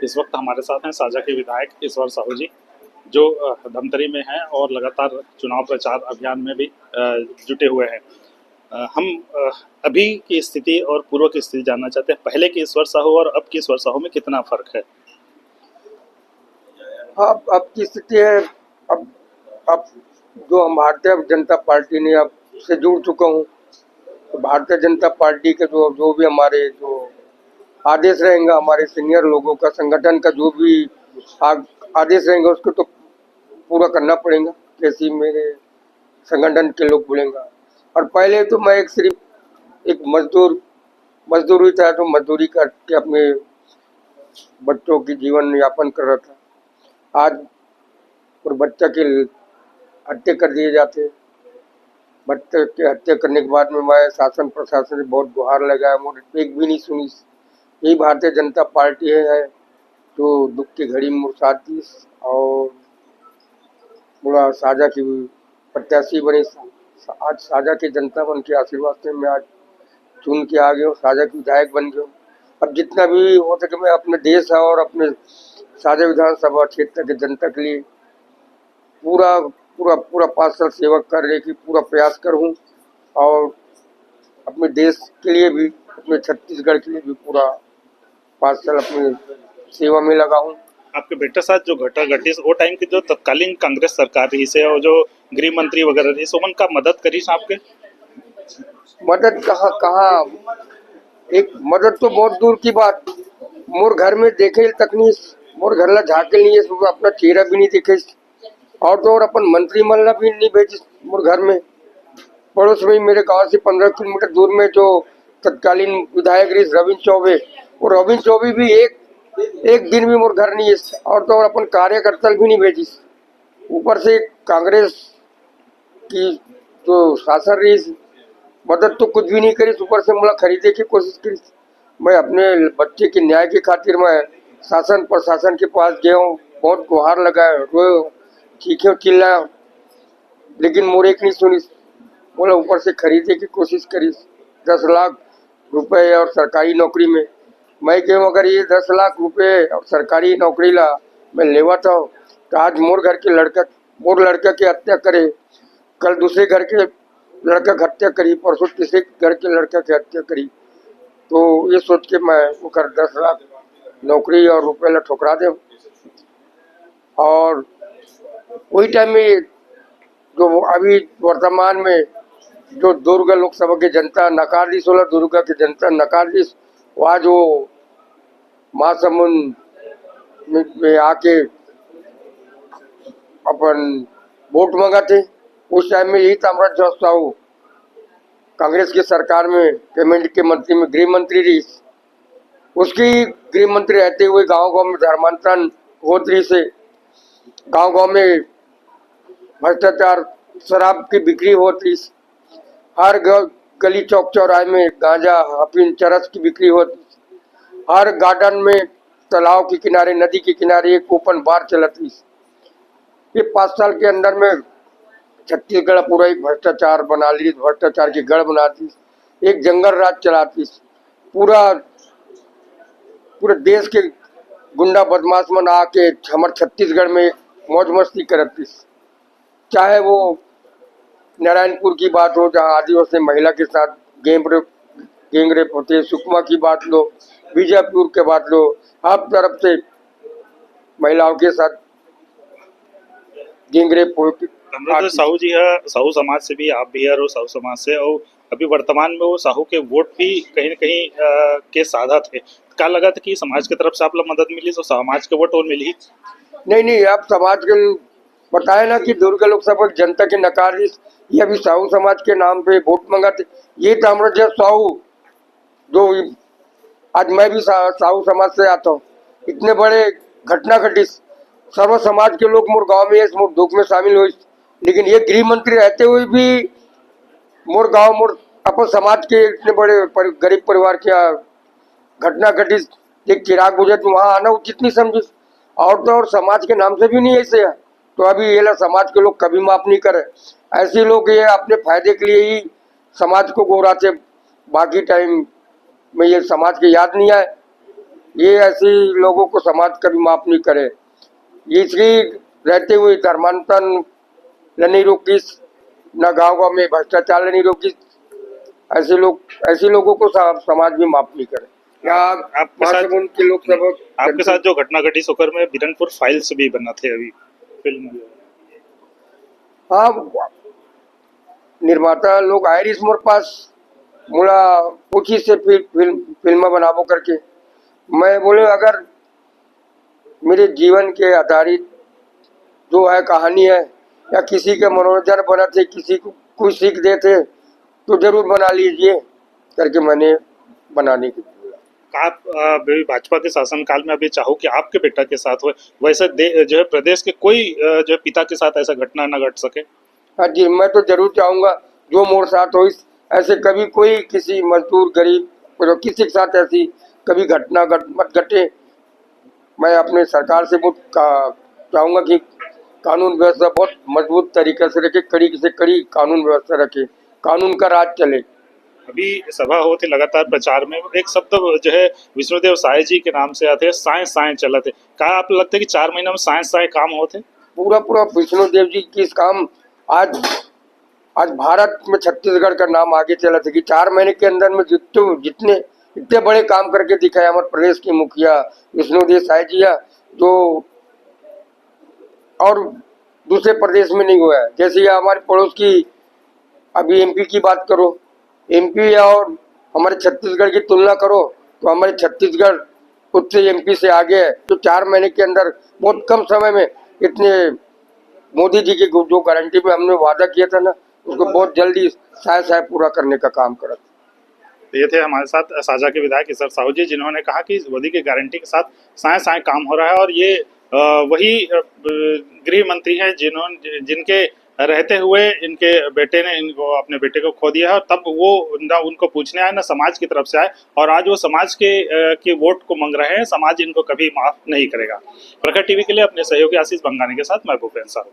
इस वक्त हमारे साथ हैं साजा के विधायक ईश्वर साहू जी, जो धमतरी में हैं और लगातार चुनाव प्रचार अभियान में भी जुटे हुए हैं। हम अभी की स्थिति और पूर्व की स्थिति जानना चाहते हैं। पहले की ईश्वर साहू और अब की ईश्वर साहू में कितना फर्क है? अब की स्थिति है। अब जो हम भारतीय जनता पार्टी ने अब से जुड़ चुका हूँ, तो भारतीय जनता पार्टी के जो जो भी हमारे जो आदेश रहेंगे, हमारे सीनियर लोगों का, संगठन का जो भी आदेश रहेंगे, उसको तो पूरा करना पड़ेगा, जैसे मेरे संगठन के लोग बोलेंगे। और पहले तो मैं सिर्फ एक मजदूर ही था, तो मजदूरी करके अपने बच्चों की जीवन यापन कर रहा था। आज और बच्चा की हत्या कर दिए जाते। बच्चे की हत्या करने के बाद में मैं शासन प्रशासन से बहुत गुहार लगाया, मुझे एक भी नहीं सुनी। यही भारतीय जनता पार्टी है जो दुख की घड़ी में साथ दी और पूरा साझा की प्रत्याशी बनी। आज साझा की जनता बन के आशीर्वाद से मैं आज चुन के आ गया हूँ, साझा की विधायक बन गया हूँ। अब जितना भी हो सके मैं अपने देश और अपने साझा विधानसभा क्षेत्र के जनता के लिए पूरा पूरा पूरा 5 साल सेवा करने की पूरा प्रयास करूँ और अपने देश के लिए भी, अपने छत्तीसगढ़ के लिए भी पूरा 5 साल अपनी सेवा में लगा हूँ। आपके बेटे साथ जो घटा घटी वो टाइम की जो तत्कालीन कांग्रेस सरकार रही से और जो गृह मंत्री वगैरह रही सोमन का मदद करी आपके? मदद कहाँ, एक मदद तो बहुत दूर की बात। मोर घर में देखे तक नहीं, मोर घर ला झाके नहीं, अपना चेहरा भी नहीं देखे, और तो और अपन मंत्रिमंडल भी नहीं भेजे मोर घर में। पड़ोस में मेरे गांव से 15 किलोमीटर दूर में जो तत्कालीन विधायक रही रविंद्र चौबे, और रविंद्र चौबे भी एक दिन भी मोर घर नहीं है, और तो और अपन कार्यकर्ता भी नहीं भेजी। ऊपर से कांग्रेस की जो शासन रही, मदद तो कुछ भी नहीं करी, ऊपर से मुझे खरीदे की कोशिश करी। मैं अपने बच्चे के न्याय की खातिर मैं शासन प्रशासन के पास गया हूँ, बहुत गुहार लगाया, रोए, चीखे चिल्लाया, लेकिन मोर एक नहीं सुनी। बोला ऊपर से खरीदे की कोशिश करी 10 लाख रुपए और सरकारी नौकरी में। मैं कहूँ अगर ये 10 लाख रुपए और सरकारी नौकरी ला मैं लेवा था, तो आज मोर लड़का की हत्या करे, कल दूसरे घर के लड़का की हत्या करी, परसों तीसरे घर के लड़का की हत्या करी। तो ये सोच के मैं वो 10 लाख नौकरी और रुपये ला ठुकरा दे। और वही टाइम में जो अभी वर्तमान में जो दुर्ग लोकसभा की जनता नकार दी, 16 दुर्ग की जनता नकार दी, वहाँ जो महासमुंद में आके अपन वोट मंगाते, उस टाइम में यही ताम्रध्वज साहू कांग्रेस की सरकार में पेमेंट के मंत्री में गृह मंत्री रही। उसकी गृह मंत्री रहते हुए गांव-गांव में धर्मांतरण होती से, गांव-गांव में भ्रष्टाचार, शराब की बिक्री होती, हर गली चौक चौराहे में गांजा, अफीम, चरस की बिक्री होती, हर गार्डन में, तालाब के किनारे, नदी के किनारे एक ओपन बार चलती। ये 5 साल के अंदर में छत्तीसगढ़ पूरा एक भ्रष्टाचार बना ली, भ्रष्टाचार की गढ़ बनाती, एक जंगल राज चलाती, पूरे देश के गुंडा बदमाश मन आके हमारे छत्तीसगढ़ में मौज मस्ती करती। चाहे वो नारायणपुर की बात हो, जहाँ आदिवासी महिला के साथ गैंग रेप होते, सुकमा की बात लो, बीजापुर के बात लो, हर तरफ से महिलाओं के साथ गैंग रेप होती। साहू जी है, साहू समाज से भी आप भी है, और साहू समाज से, और अभी वर्तमान में वो साहू के वोट भी कहीं न कहीं के साधा थे। क्या लगा था कि समाज की तरफ से आप लोग मदद मिली तो समाज के वोट और मिली? नहीं, आप समाज के बताए ना कि दुर्ग लोकसभा जनता के नकार दी, ये अभी साहू समाज के नाम पे वोट मंगाते। ये ताम्रध्वज साहू जो आज मैं भी साहू समाज से आता हूँ, इतने बड़े घटना घटी, सर्व समाज के लोग मोर गांव में मोर दुख में शामिल हुए, लेकिन ये गृह मंत्री रहते हुए भी मोर गांव, मोर अपन समाज के इतने बड़े गरीब परिवार की घटना घटी, एक चिराग बुझे वहां आना उचित नहीं समझी, और तो और समाज के नाम से भी नहीं ऐसे है। तो अभी ये समाज के लोग कभी माफ नहीं करे। ऐसे लोग ये अपने फायदे के लिए ही समाज को गोराते, बाकी टाइम में ये समाज के याद नहीं आए। ये ऐसे लोगों को समाज कभी माफ नहीं करे। ये इसलिए रहते हुए धर्मांतरण नहीं रोकी, न गाँव में भ्रष्टाचार नहीं रोकी, ऐसे लोगों को समाज भी माफ नहीं करे। यहाँ आपके साथ महासमुंद के लोग सब आपके साथ जो घटना घटी सोकर में बिरनपुर फाइल्स भी बना थे अभी फिल्म में। हाँ, निर्माता लोग आयरिस मोर पास मुला पूछी से फिल्म बनाबो करके। मैं बोले अगर मेरे जीवन के आधारित जो है कहानी है या किसी के मनोरंजन बना थे, किसी को कोई सीख देते तो जरूर बना लीजिए करके मैंने बनाने की। आप भाजपा के शासनकाल में अभी चाहो कि आपके बेटा के साथ हो वैसे जो है प्रदेश के कोई जो है पिता के साथ ऐसा घटना न घट सके। हाँ जी, मैं तो जरूर चाहूँगा जो मोर साथ हो ऐसे कभी कोई किसी मजदूर गरीब किसी के साथ ऐसी कभी घटना मत घटे। मैं अपने सरकार से बहुत चाहूँगा कि कानून व्यवस्था बहुत मजबूत तरीके से रखे, कड़ी से कड़ी कानून व्यवस्था रखे, कानून का राज चले। अभी सभा होते लगातार प्रचार में एक शब्द जो है विष्णुदेव साय जी के नाम से आते हैं, साय साय चला थे। क्या आप लगता है कि 4 महीने में साय साय काम होते? पूरा विष्णुदेव जी की इस काम आज भारत में छत्तीसगढ़ का नाम आगे चला था कि 4 महीने के अंदर में जितने इतने बड़े काम करके दिखाए हमारे प्रदेश के मुखिया विष्णुदेव साय जी जो और दूसरे प्रदेश में नहीं हुआ है। जैसे हमारे पड़ोस की अभी एमपी की बात करो, एमपी और हमारे छत्तीसगढ़ की तुलना करो तो हमारे छत्तीसगढ़ खुद से एमपी से आगे है। तो 4 महीने के अंदर बहुत कम समय में इतने मोदी जी की जो गारंटी में हमने वादा किया था ना उसको बहुत जल्दी साय पूरा करने का काम करा। ये थे हमारे साथ साजा के विधायक ईश्वर साहू जी, जिन्होंने कहा कि मोदी की गारंटी के साथ साय साय काम हो रहा है और ये वही गृह मंत्री हैं जिनके रहते हुए इनके बेटे ने इनको अपने बेटे को खो दिया है और तब वो ना उनको पूछने आए ना समाज की तरफ से आए और आज वो समाज के वोट को मांग रहे हैं। समाज इनको कभी माफ नहीं करेगा। प्रखर टीवी के लिए अपने सहयोगी आशीष बंगानी के साथ मैं भूपेंद्र साहू।